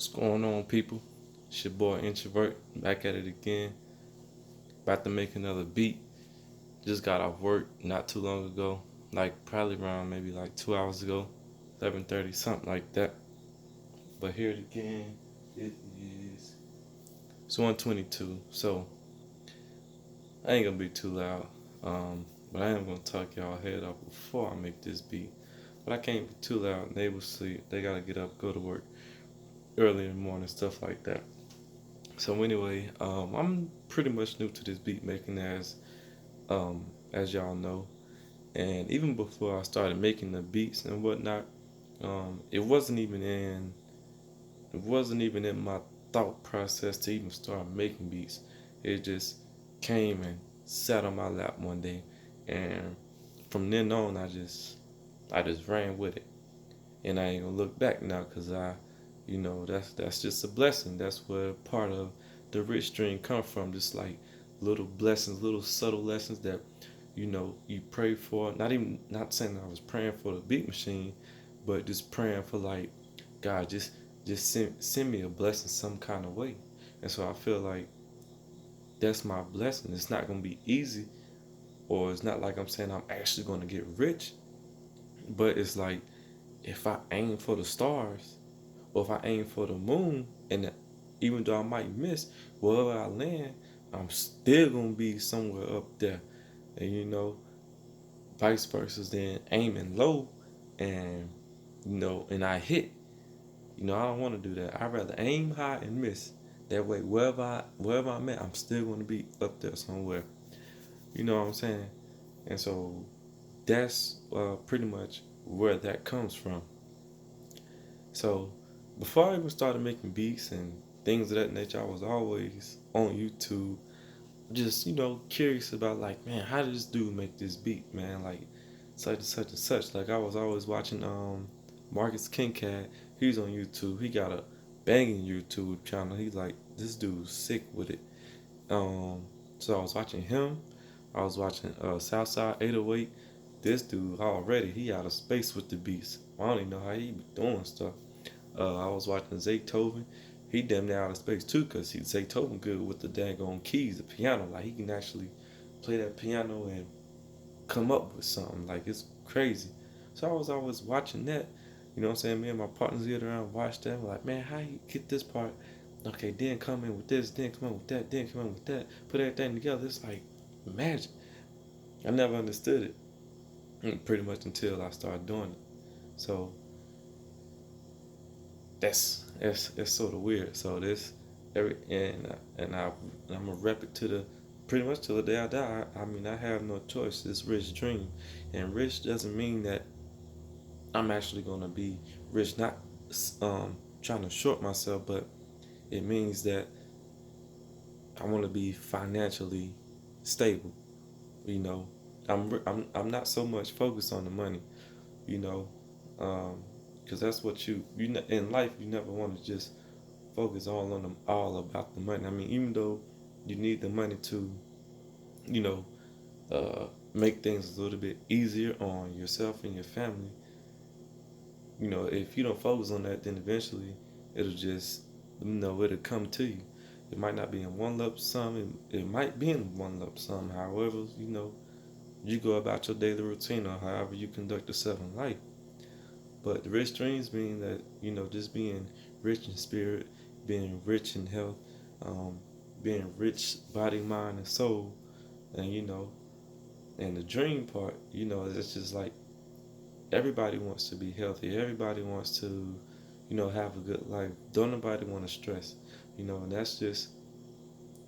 What's going on, people? It's your boy Introvert, back at it again. About to make another beat. Just got off work not too long ago, like probably around maybe like 2 hours ago, 11:30, something like that. But here it again. It is it's 1:22, so I ain't gonna be too loud. But I am gonna talk y'all head off before I make this beat. But I can't be too loud. Neighbors sleep. They gotta get up, go to work early in the morning, stuff like that. So anyway, I'm pretty much new to this beat making as y'all know, and even before I started making the beats and whatnot, it wasn't even in my thought process to even start making beats. It just came and sat on my lap one day, and from then on, I just ran with it, and I ain't gonna look back now, cause that's just a blessing. That's where part of the rich dream come from. Just like little blessings, little subtle lessons that you pray for. Not saying I was praying for the beat machine, but just praying for like God, just send me a blessing some kind of way. And so I feel like that's my blessing. It's not gonna be easy, or it's not like I'm saying I'm actually gonna get rich, but it's like if I aim for the stars, or if I aim for the moon, and even though I might miss, wherever I land, I'm still gonna be somewhere up there. And vice versa, then aiming low and and I hit. I don't want to do that. I'd rather aim high and miss. That way, wherever I'm at, I'm still gonna be up there somewhere. You know what I'm saying? And so that's pretty much where that comes from. So before I even started making beats and things of that nature, I was always on YouTube, just curious about, like, man, how did this dude make this beat, man? Like such and such and such. Like I was always watching Marcus Kincaid. He's on YouTube. He got a banging YouTube channel. He's like, this dude's sick with it. Um, so I was watching him. I was watching Southside 808. This dude already, he out of space with the beats. I don't even know how he be doing stuff. I was watching Zaytoven. He damn near out of space too, cause Zaytoven good with the daggone keys, the piano. Like he can actually play that piano and come up with something. Like it's crazy. So I was always watching that. You know what I'm saying? Me and my partners get around watch that. We're like, man, how you get this part? Okay, then come in with this, then come in with that, then come in with that. Put everything together. It's like magic. I never understood it, pretty much until I started doing it. So that's sort of weird. So this every and I'm gonna rep it to the pretty much till the day I die. I mean, I have no choice. It's rich dream, and rich doesn't mean that I'm actually gonna be rich. Not trying to short myself, but it means that I want to be financially stable. You know, I'm not so much focused on the money. You know, because that's what in life you never want to just focus all about the money. I mean, even though you need the money to, you know, make things a little bit easier on yourself and your family. If you don't focus on that, then eventually it'll just, it'll come to you. It might not be in one lump sum. It might be in one lump sum. However, you go about your daily routine or however you conduct yourself in life. But the rich dreams mean that, just being rich in spirit, being rich in health, um, being rich body, mind, and soul. And, and the dream part, it's just like everybody wants to be healthy. Everybody wants to, have a good life. Don't nobody want to stress, and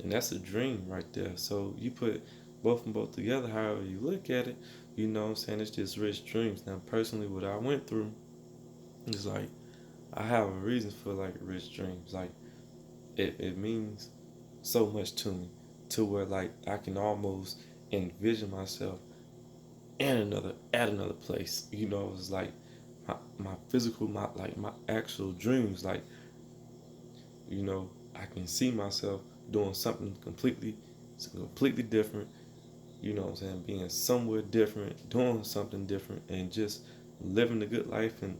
that's a dream right there. So you put both and both together, however you look at it, what I'm saying? It's just rich dreams. Now, personally, what I went through is like, I have a reason for like rich dreams. Like it means so much to me, to where like I can almost envision myself in at another place. It's like my physical, my actual dreams. Like I can see myself doing something completely different. What I'm saying? Being somewhere different, doing something different, and just living a good life, and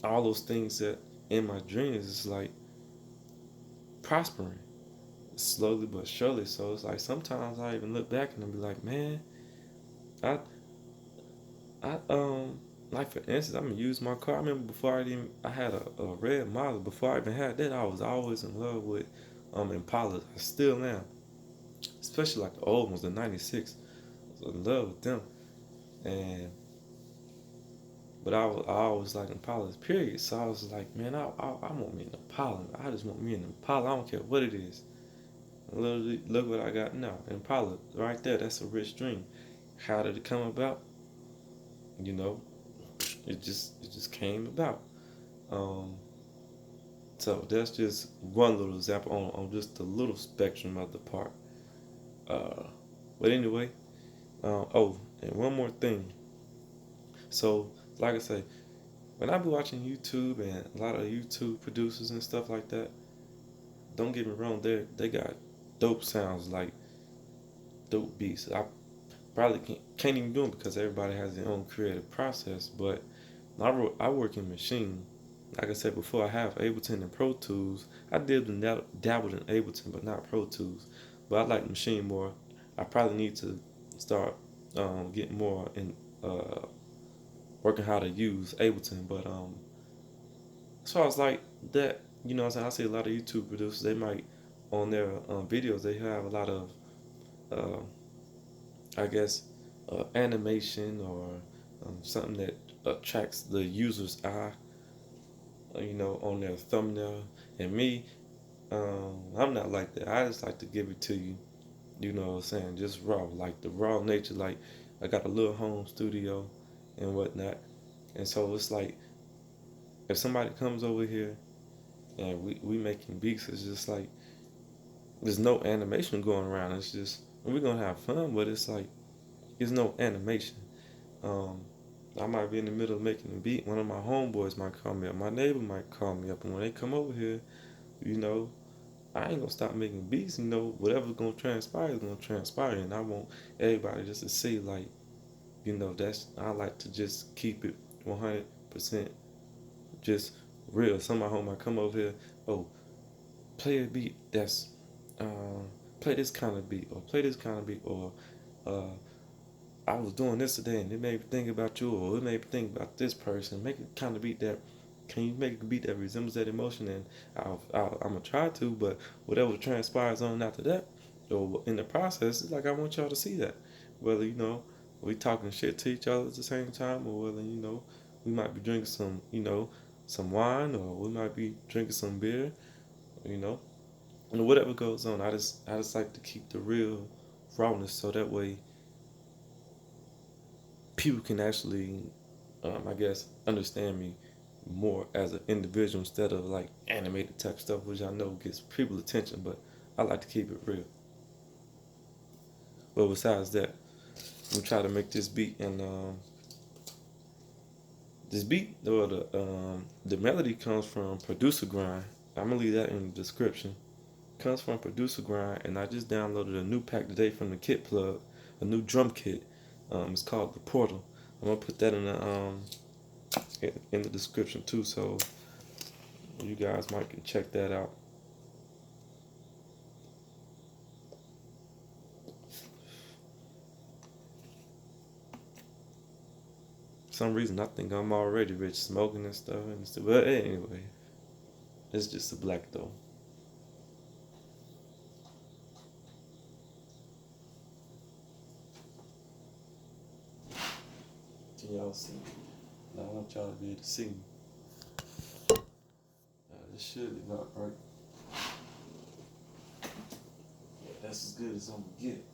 all those things that in my dreams. It's like prospering slowly but surely. So it's like sometimes I even look back and I be like, man, I I like for instance, I'm gonna use my car. I remember before I had a red model. Before I even had that, I was always in love with Impalas. I still am, especially like the old ones, the '96. I was in love with them, and but I always like Impalas. Period. So I was like, man, I want me an Impala. I just want me an Impala. I don't care what it is. Literally, look what I got now. Impala, right there. That's a rich dream. How did it come about? You know, it just came about. Um, so that's just one little example on just the little spectrum of the part. Uh, but anyway, oh, and one more thing. So, like I say, when I be watching YouTube and a lot of YouTube producers and stuff like that, don't get me wrong, they got dope sounds like dope beats. I probably can't even do them because everybody has their own creative process. But I work in machine. Like I said before, I have Ableton and Pro Tools. I dabbled in Ableton, but not Pro Tools. But I like machine more. I probably need to start getting more in uh, working how to use Ableton. But as far as like that, what I'm saying, I see a lot of YouTube producers. They might on their videos they have a lot of uh, I guess animation or something that attracts the user's eye, on their thumbnail. And me, I'm not like that. I just like to give it to you, what I'm saying, just raw, like the raw nature. Like I got a little home studio and whatnot, and so it's like if somebody comes over here and we making beats, it's just like there's no animation going around. It's just we're gonna have fun, but it's like there's no animation. Um, I might be in the middle of making a beat. One of my homeboys might call me up. My neighbor might call me up. And when they come over here, you know, I ain't gonna stop making beats. Whatever's gonna transpire is gonna transpire. And I want everybody just to see, like, I like to just keep it 100% just real. Some of my home might come over here, oh, play a beat that's, play this kind of beat, or play this kind of beat, or, uh, I was doing this today and it made me think about you, or it made me think about this person. Make it kind of beat that. Can you make a beat that resembles that emotion? And I'm gonna try to, but whatever transpires on after that, or in the process, it's like I want y'all to see that. Whether we talking shit to each other at the same time, or whether we might be drinking some wine, or we might be drinking some beer, you know, and whatever goes on. I just like to keep the real rawness, so that way people can actually, I guess, understand me more as an individual instead of like animated type stuff, which I know gets people attention. But I like to keep it real. But besides that, I'm trying to make this beat, and this beat, or the melody comes from Producer Grind. I'm gonna leave that in the description. Comes from Producer Grind, and I just downloaded a new pack today from the Kit Plug, a new drum kit. It's called the Portal. I'm gonna put that in the description too, so you guys might can check that out. For some reason, I think I'm already rich, smoking and stuff. But anyway, it's just a black though. Can y'all see? I want y'all to be able to see me. This should be about right. Yeah, that's as good as I'm gonna get.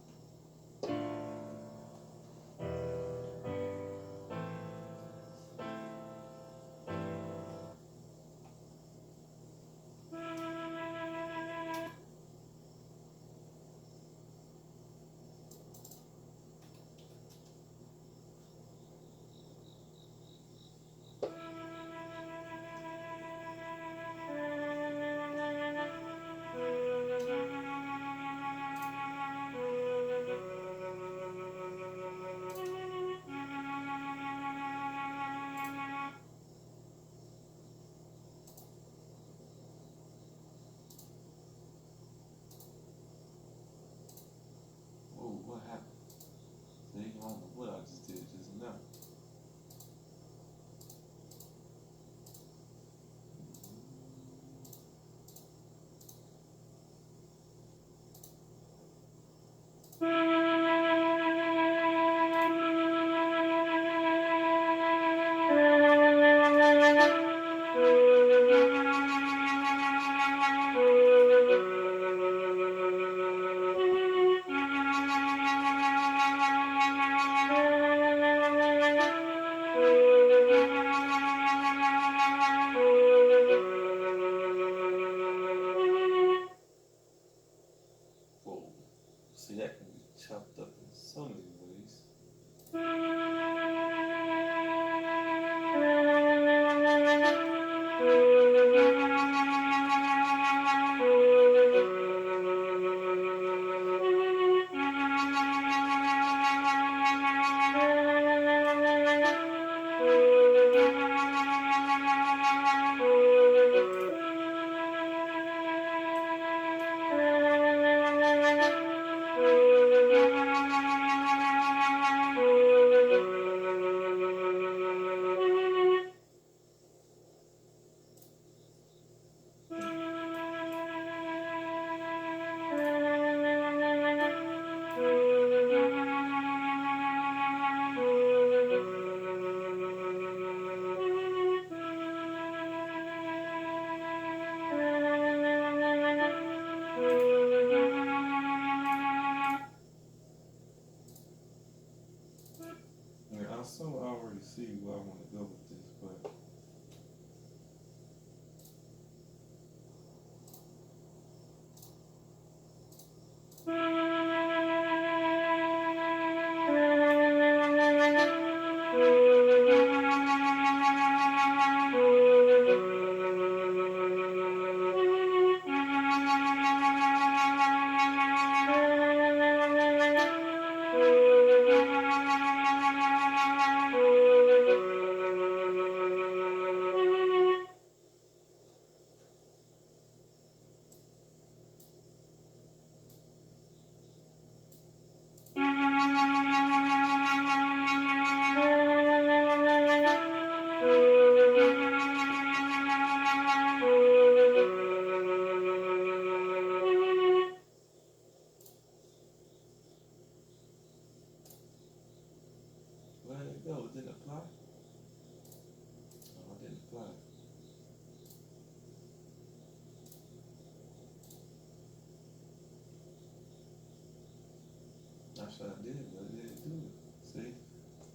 I should have did, but I didn't do it. See?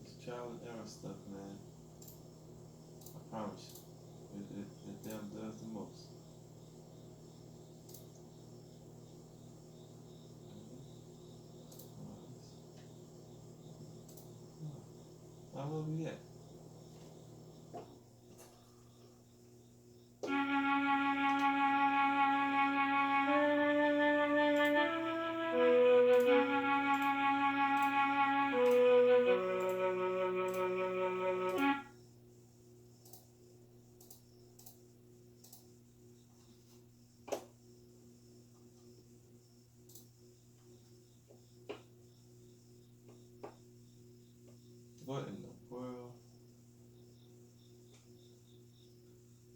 It's trial and error stuff, man. I promise you. It damn does the most. Now where we at? What in the world?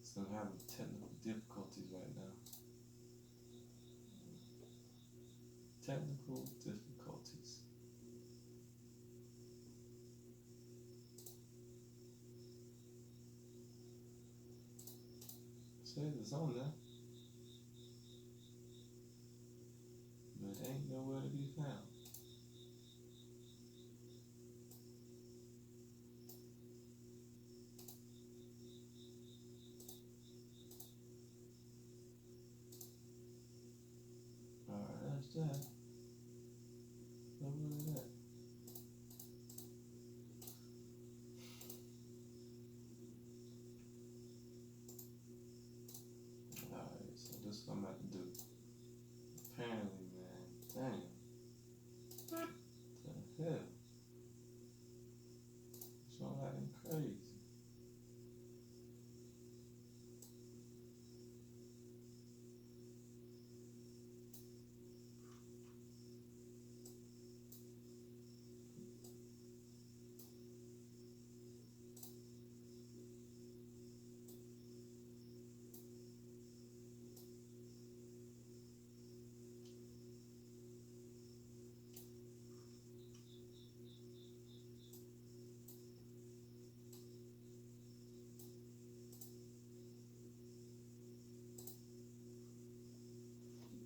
So I'm having technical difficulties right now. Technical difficulties. Says it's on there, but it ain't nowhere to be found. Alright, that's that. What was that? Alright, so this is what I'm about to do. Apparently, man, damn. What the hell? It's all acting crazy.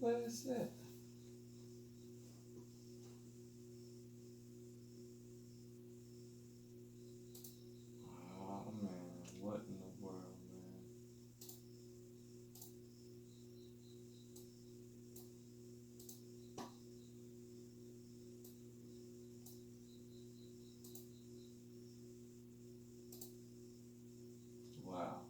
What is that? Oh man, what in the world, man? Wow.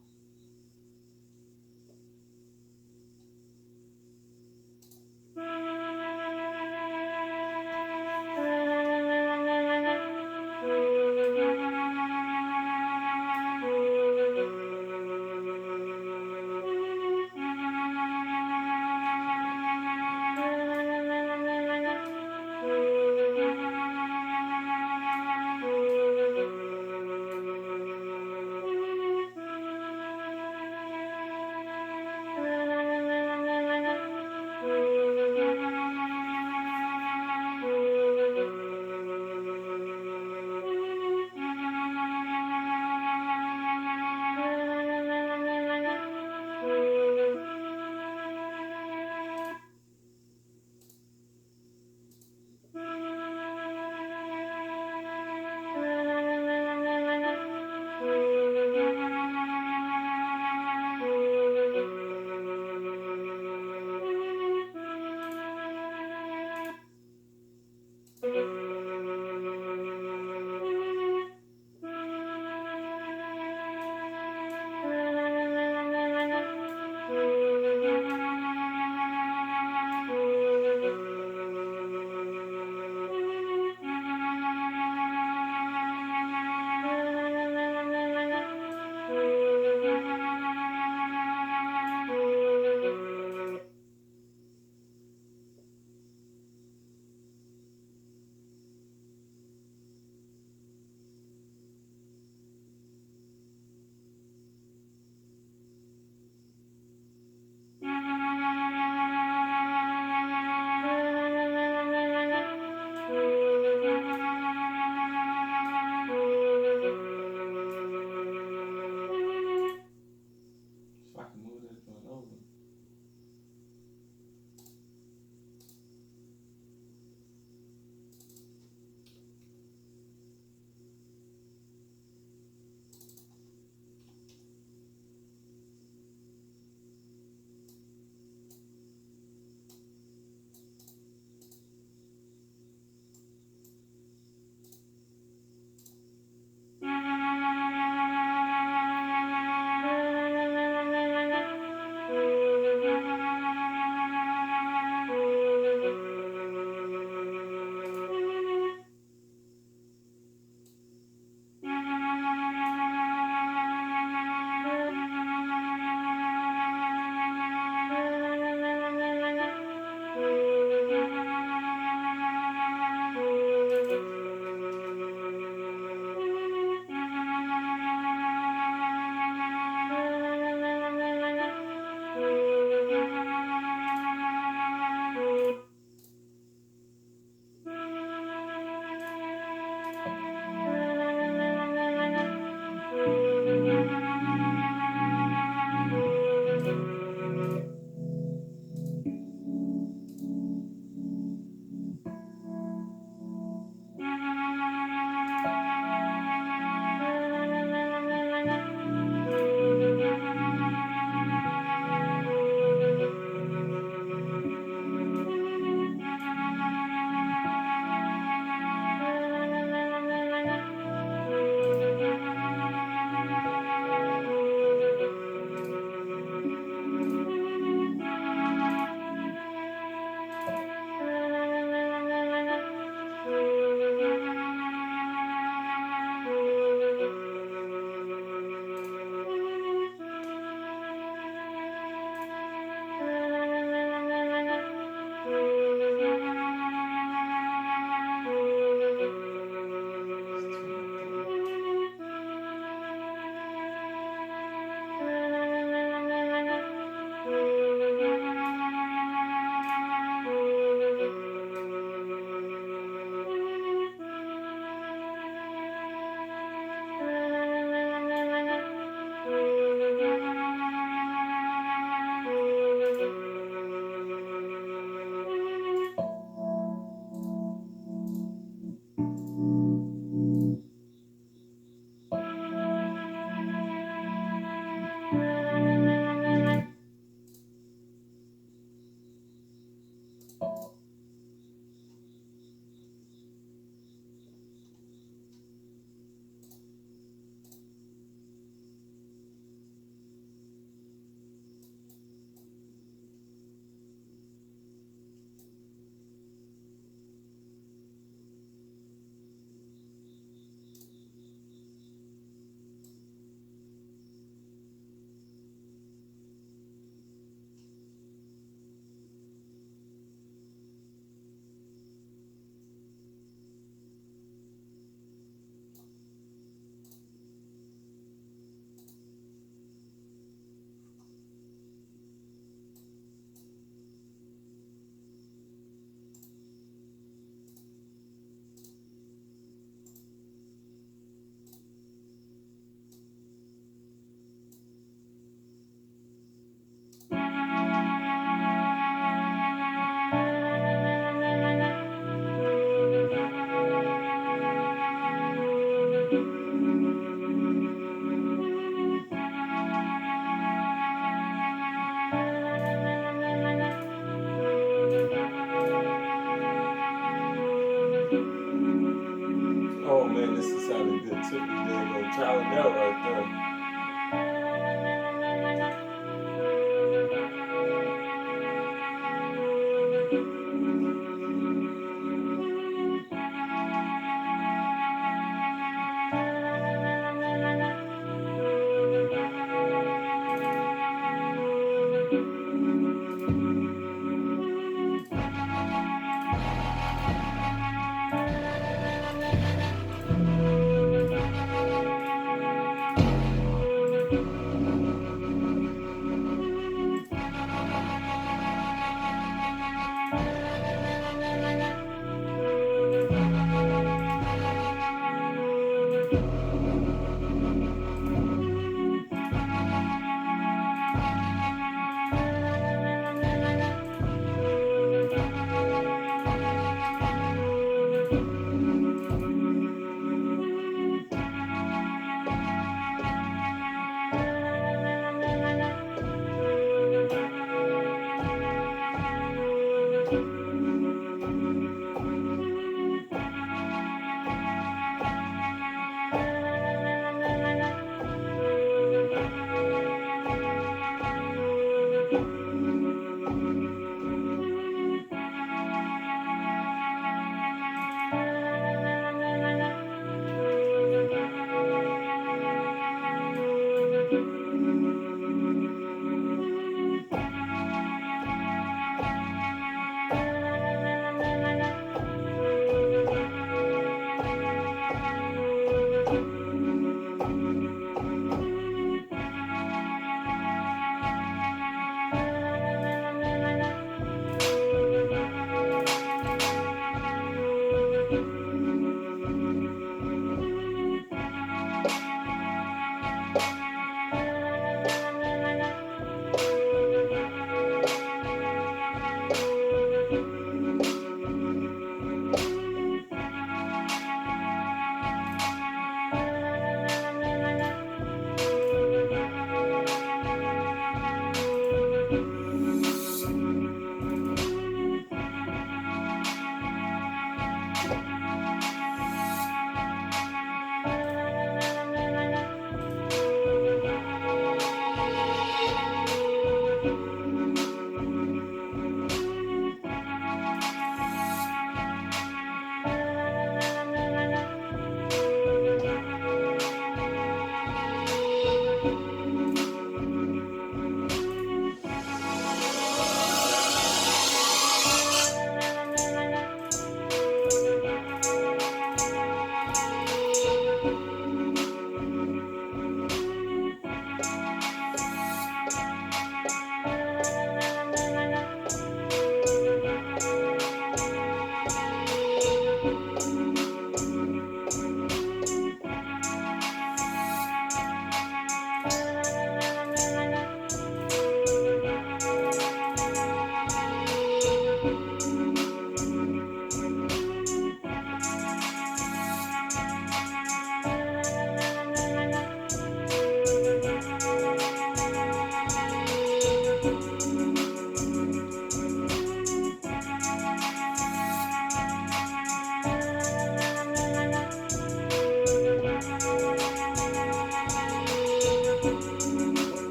took me there, go trial and error right there.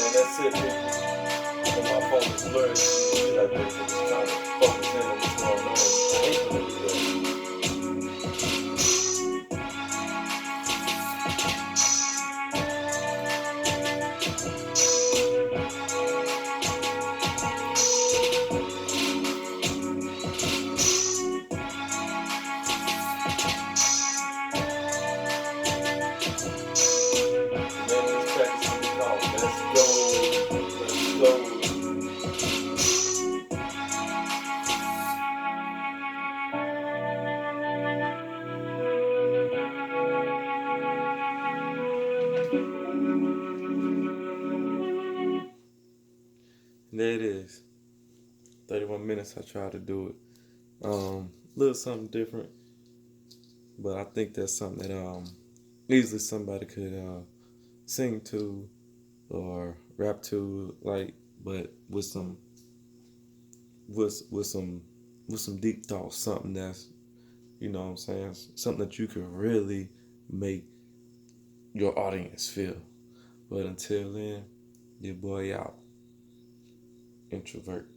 And that's it, people. When my phone is blurry, it's usually like this. I'm just trying to focus in on what's going on. I hate when it do that. Man, let's practice what we call. Let's go. Let's go. And there it is. 31 minutes I tried to do it. Little something different, but I think that's something that easily somebody could sing to or rap to, like, but with some with some deep thoughts, something that's, you know what I'm saying, something that you can really make your audience feel. But until then, your boy out. Introvert.